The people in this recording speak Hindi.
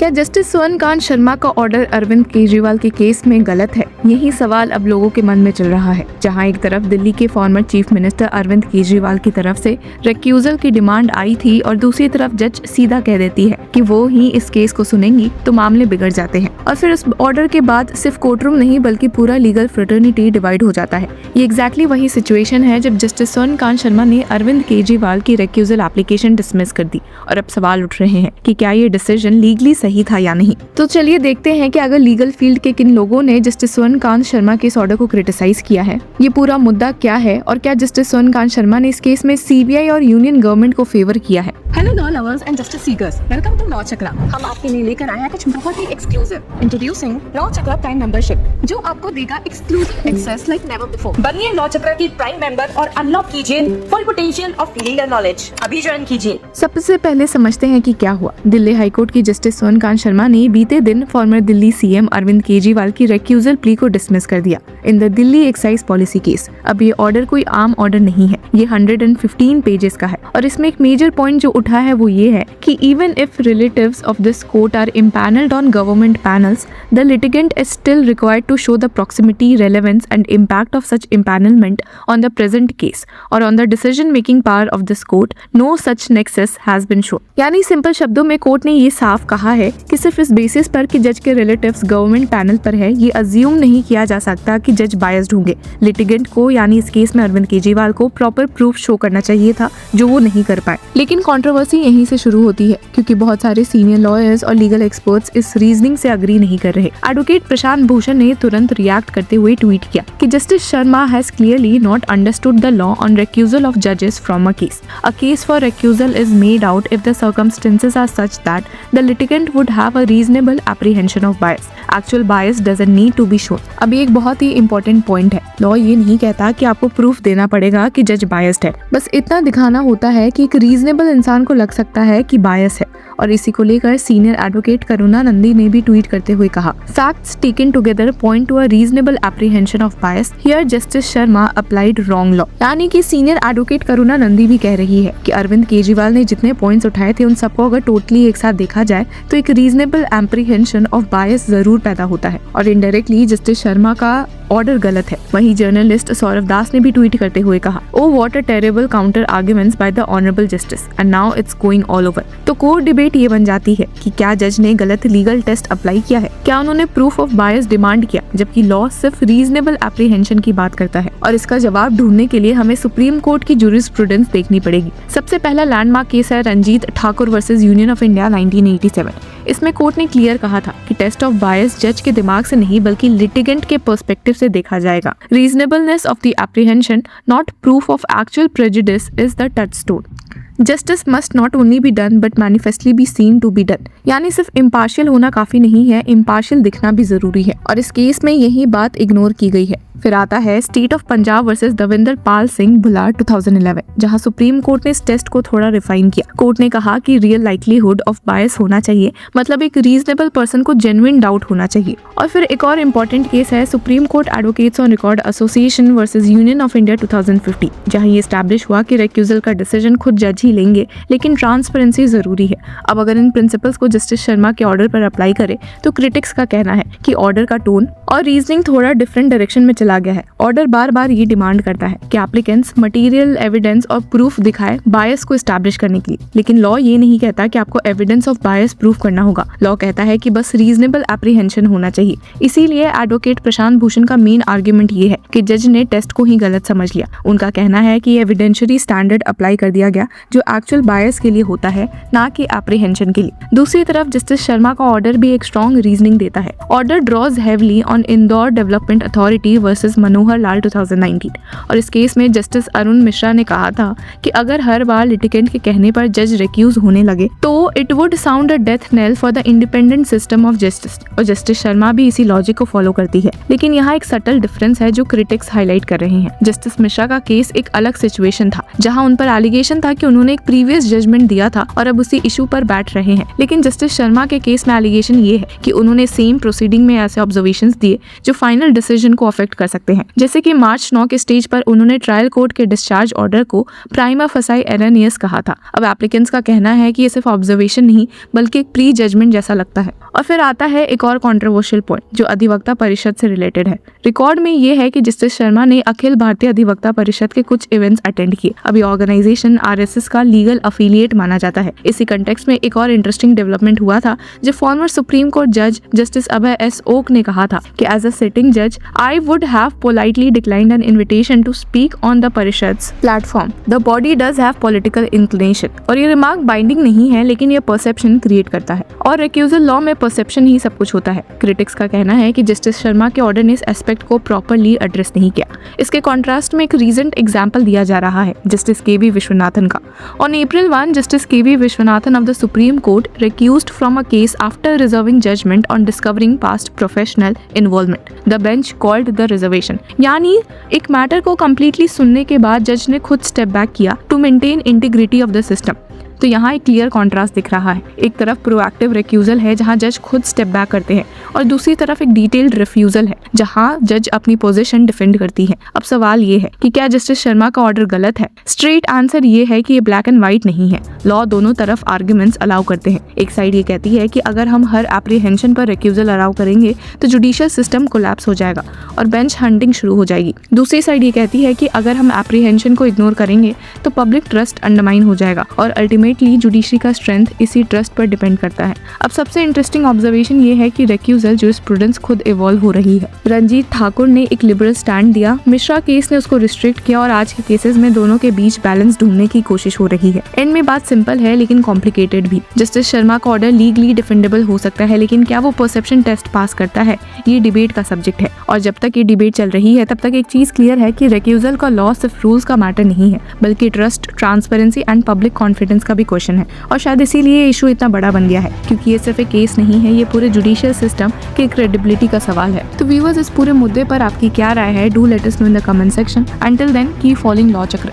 क्या जस्टिस स्वर्णकांत शर्मा का ऑर्डर अरविंद केजरीवाल के केस में गलत है? यही सवाल अब लोगों के मन में चल रहा है। जहां एक तरफ दिल्ली के former chief minister Arvind Kejriwal की तरफ से रिक्यूजल की डिमांड आई थी और दूसरी तरफ जज सीधा कह देती है कि वो ही इस केस को सुनेंगी तो मामले बिगड़ जाते हैं। और फिर उस ऑर्डर के बाद सिर्फ कोर्टरूम नहीं बल्कि पूरा लीगल फ्रेटर्निटी डिवाइड हो जाता है। ये एग्जैक्टली वही सिचुएशन है जब जस्टिस स्वर्णकांत शर्मा ने अरविंद केजरीवाल की रिक्यूजल एप्लीकेशन डिसमिस कर दी और अब सवाल उठ रहे हैं कि क्या ये डिसीजन लीगली सही था या नहीं। तो चलिए देखते हैं कि अगर लीगल फील्ड के किन लोगों ने जस्टिस स्वर्णकांत शर्मा के इस ऑर्डर को क्रिटिसाइज किया है, ये पूरा मुद्दा क्या है और क्या जस्टिस स्वर्णकांत शर्मा ने इस केस में सीबीआई और यूनियन गवर्नमेंट को फेवर किया है। Hello law lovers and justice seekers, welcome to law Chakra. हम आपके लिए लेकर आए हैं कुछ बहुत ही exclusive. Introducing law Chakra prime membership, जो आपको देगा exclusive access like never before. बनिए लॉ चक्रा की प्राइम मेंबर और अनलॉक कीजिए full potential of legal knowledge. अभी ज्वाइन कीजिए। सबसे पहले समझते हैं कि क्या हुआ। दिल्ली हाईकोर्ट की जस्टिस स्वर्णकांत शर्मा ने बीते दिन फॉर्मर दिल्ली सीएम अरविंद केजरीवाल की रिक्यूजल प्ली को डिसमिस कर दिया in the Delhi excise policy case. अब ये ऑर्डर कोई आम ऑर्डर नहीं है, ये 115 पेजेस का है और इसमें एक मेजर पॉइंट जो उठा है वो ये है कि even if relatives of this court are impaneled on government panels, the litigant is still required to show the proximity, relevance and impact of such impanelment on the present case or on the decision-making power of this court. No such nexus has been shown. यानी सिंपल शब्दों में कोर्ट ने ये साफ कहा है कि सिर्फ इस बेसिस पर कि जज के रिलेटिव्स गवर्नमेंट पैनल पर है, ये अज्यूम नहीं किया जा सकता कि जज बायस्ड होंगे। लिटिगेंट को यानी इस केस में अरविंद केजरीवाल को प्रॉपर प्रूफ शो करना चाहिए था, जो वो नहीं कर पाए। लेकिन कंट्रोवर्सी यहीं से शुरू होती है क्योंकि बहुत सारे सीनियर लॉयर्स और लीगल एक्सपर्ट्स इस रीजनिंग से अग्री नहीं कर रहे। एडवोकेट प्रशांत भूषण ने तुरंत रिएक्ट करते हुए ट्वीट किया कि justice Sharma has clearly not understood the law on recusal of judges from a case. A case for recusal is made out if the circumstances are such that the litigant would have a reasonable apprehension of bias. Actual bias doesn't need to be shown. अब ये एक बहुत ही इंपॉर्टेंट पॉइंट है। लॉ ये नहीं कहता कि आपको प्रूफ देना पड़ेगा कि जज बायस्ड है, बस इतना दिखाना होता है कि एक रीजनेबल इंसान को लग सकता है कि बायस है। और इसी को लेकर सीनियर एडवोकेट करुणा नंदी ने भी ट्वीट करते हुए कहा, facts taken together point to a reasonable apprehension of bias, here Justice Sharma applied wrong law. यानी कि सीनियर एडवोकेट करुणा नंदी भी कह रही है कि अरविंद केजरीवाल ने जितने पॉइंट्स उठाए थे उन सबको अगर टोटली एक साथ देखा जाए तो एक रीजनेबल एप्रीहेंशन ऑफ बायस जरूर पैदा होता है और इनडायरेक्टली जस्टिस शर्मा का ऑर्डर गलत है। वहीं जर्नलिस्ट सौरभ दास ने भी ट्वीट करते हुए कहा, oh what a terrible counter arguments by the honourable justice and now it's going all over. तो कोर डिबेट ये बन जाती है कि क्या जज ने गलत लीगल टेस्ट अप्लाई किया है, क्या उन्होंने प्रूफ ऑफ बायस डिमांड किया, जबकि लॉ सिर्फ रीजनेबल एप्रीहेंशन की बात करता है। और इसका जवाब ढूंढने के लिए हमें सुप्रीम कोर्ट की जूरिस्प्रूडेंस देखनी पड़ेगी। सबसे पहला लैंडमार्क केस है Ranjit Thakur versus Union of India 1987। इसमें कोर्ट ने क्लियर कहा था कि टेस्ट ऑफ बायस जज के दिमाग से नहीं बल्कि लिटिगेंट के पर्सपेक्टिव से देखा जाएगा। Reasonableness of the apprehension, not proof of actual prejudice, is the touchstone. Justice must not only be done but manifestly be seen to be done. यानी सिर्फ इम्पार्शियल होना काफी नहीं है, इम्पार्शियल दिखना भी जरूरी है और इस केस में यही बात इग्नोर की गई है। फिर आता है state of Punjab versus Davinder Pal Singh Bhullar 2011, जहां सुप्रीम कोर्ट ने इस टेस्ट को थोड़ा रिफाइन किया। कोर्ट ने कहा कि रियल लाइकलीहुड ऑफ बायस होना चाहिए, मतलब एक रीजनेबल पर्सन को जेन्युइन डाउट होना चाहिए। और फिर एक और इम्पोर्टेंट केस है supreme court advocates on record association versus Union of India 2015, जहां ये एस्टैब्लिश हुआ कि रिक्यूजल का डिसीजन खुद जज ही लेंगे, लेकिन ट्रांसपेरेंसी जरूरी है। अब अगर इन प्रिंसिपल्स को जस्टिस शर्मा के ऑर्डर पर अप्लाई करे तो क्रिटिक्स का कहना है कि ऑर्डर का टोन और रीजनिंग थोड़ा डिफरेंट डायरेक्शन में चला गया है। ऑर्डर बार बार ये डिमांड करता है कि एप्लीकेंट्स मटेरियल एविडेंस और प्रूफ दिखाए बायस को एस्टैब्लिश करने के लिए, लेकिन लॉ ये नहीं कहता कि आपको एविडेंस ऑफ बायस प्रूफ करना होगा। लॉ कहता है कि बस रीजनेबल एप्रीहेंशन होना चाहिए। इसीलिए एडवोकेट प्रशांत भूषण का मेन आर्ग्यूमेंट ये है कि जज ने टेस्ट को ही गलत समझ लिया। उनका कहना है कि एविडेंशियरी स्टैंडर्ड अप्लाई कर दिया गया जो एक्चुअल बायस के लिए होता है, ना कि एप्रीहेंशन के लिए। दूसरी तरफ जस्टिस शर्मा का ऑर्डर भी एक स्ट्रॉन्ग रीजनिंग देता है। Order draws heavily on Indore development authority versus Manohar Lal 2019 और इस केस में जस्टिस अरुण मिश्रा ने कहा था कि अगर हर बार लिटिगेंट के कहने पर जज रिक्यूज होने लगे तो it would sound a death nail for the independent system of justice. और जस्टिस शर्मा भी इसी लॉजिक को फॉलो करती है, लेकिन यहाँ एक सटल डिफरेंस है जो क्रिटिक्स हाईलाइट कर रहे हैं। जस्टिस मिश्रा का केस एक अलग सिचुएशन था, जहाँ उन पर एलिगेशन था कि उन्होंने एक प्रीवियस जजमेंट दिया था और अब उसी इशू पर बैठ रहे हैं। लेकिन जस्टिस शर्मा के केस में एलिगेशन ये है कि उन्होंने सेम प्रोसीडिंग में ऐसे ऑब्जर्वेशंस दिए जो फाइनल डिसीजन को अफेक्ट कर सकते हैं। जैसे कि मार्च 9 के स्टेज पर उन्होंने ट्रायल कोर्ट के डिस्चार्ज ऑर्डर को प्राइमा फसाई एरनियस कहा था। अब एप्लीकेंट्स का कहना है कि ये सिर्फ ऑब्जर्वेशन नहीं बल्कि एक प्री जजमेंट जैसा लगता है। और फिर आता है एक और कंट्रोवर्शियल पॉइंट जो अधिवक्ता परिषद से रिलेटेड है। रिकॉर्ड में ये है कि जस्टिस शर्मा ने अखिल भारतीय अधिवक्ता परिषद के कुछ इवेंट्स अटेंड किए। अभी ऑर्गेनाइजेशन आरएसएस का लीगल अफिलिएट माना जाता है। इसी कंटेक्स्ट में एक और इंटरेस्टिंग डेवलपमेंट हुआ था जब फॉर्मर सुप्रीम कोर्ट जज जस्टिस अभय एस ओक ने कहा था कि एज अ सिटिंग जज I would have politely declined an invitation to speak on the परिषद्स platform. The body does have political inclination. और ये रिमार्क बाइंडिंग नहीं है लेकिन ये परसेप्शन क्रिएट करता है और रिक्यूजल लॉ में परसेप्शन ही सब कुछ होता है। क्रिटिक्स का कहना है कि जस्टिस शर्मा के ऑर्डर ने इस एस्पेक्ट को प्रॉपर्ली एड्रेस नहीं किया। इसके कॉन्ट्रास्ट में एक रीसेंट एग्जांपल दिया जा रहा है जस्टिस के.वी. विश्वनाथन का। On April 1, justice K V. Viswanathan of the supreme court recused from a case after reserving judgment on discovering past professional involvement. The bench called the reservation. यानी एक मैटर को कम्प्लीटली सुनने के बाद जज ने खुद स्टेप बैक किया to maintain integrity of the system. तो यहाँ एक क्लियर कॉन्ट्रास्ट दिख रहा है। एक तरफ प्रोएक्टिव रिक्यूजल है जहाँ जज खुद स्टेप बैक करते हैं और दूसरी तरफ एक डिटेल्ड रिफ्यूजल है जहाँ जज अपनी पोजीशन डिफेंड करती है। अब सवाल ये है कि क्या जस्टिस शर्मा का ऑर्डर गलत है? स्ट्रेट आंसर ये है कि ये ब्लैक एंड व्हाइट नहीं है। लॉ दोनों तरफ आर्ग्यूमेंट्स अलाउ करते हैं। एक साइड ये कहती है कि अगर हम हर एप्रीहेंशन पर रिक्यूजल अलाउ करेंगे तो जुडिशियल सिस्टम कोलैप्स हो जाएगा और बेंच हंटिंग शुरू हो जाएगी। दूसरी साइड ये कहती है कि अगर हम एप्रीहेंशन को इग्नोर करेंगे तो पब्लिक ट्रस्ट अंडरमाइन हो जाएगा और अल्टीमेटली जुडिशरी का स्ट्रेंथ इसी ट्रस्ट पर डिपेंड करता है। अब सबसे इंटरेस्टिंग ऑब्जर्वेशन ये है कि रिक्यूजल जूरिस्प्रूडेंस खुद इवॉल्व हो रही है। रंजीत ठाकुर ने एक लिबरल स्टैंड दिया, मिश्रा केस ने उसको रिस्ट्रिक्ट किया और आज के केसेस में दोनों के बीच बैलेंस ढूंढने की कोशिश हो रही है। एंड में बात सिंपल है लेकिन कॉम्प्लिकेटेड भी। जस्टिस शर्मा का ऑर्डर लीगली डिफेंडेबल हो सकता है लेकिन क्या वो परसेप्शन टेस्ट पास करता है, ये डिबेट का सब्जेक्ट है। और जब तक ये डिबेट चल रही है तब तक एक चीज क्लियर है कि रिक्यूजल का लॉ सिर्फ रूल्स का मैटर नहीं है बल्कि trust, transparency and public confidence का भी क्वेश्चन है। और शायद इसीलिए इशू इतना बड़ा बन गया है क्योंकि ये सिर्फ एक केस नहीं है, ये पूरे जुडिशियल सिस्टम की क्रेडिबिलिटी का सवाल है। तो व्यूअर्स, इस पूरे मुद्दे पर आपकी क्या राय है? Do let us know in the comment section. Until then keep following Law चक्र।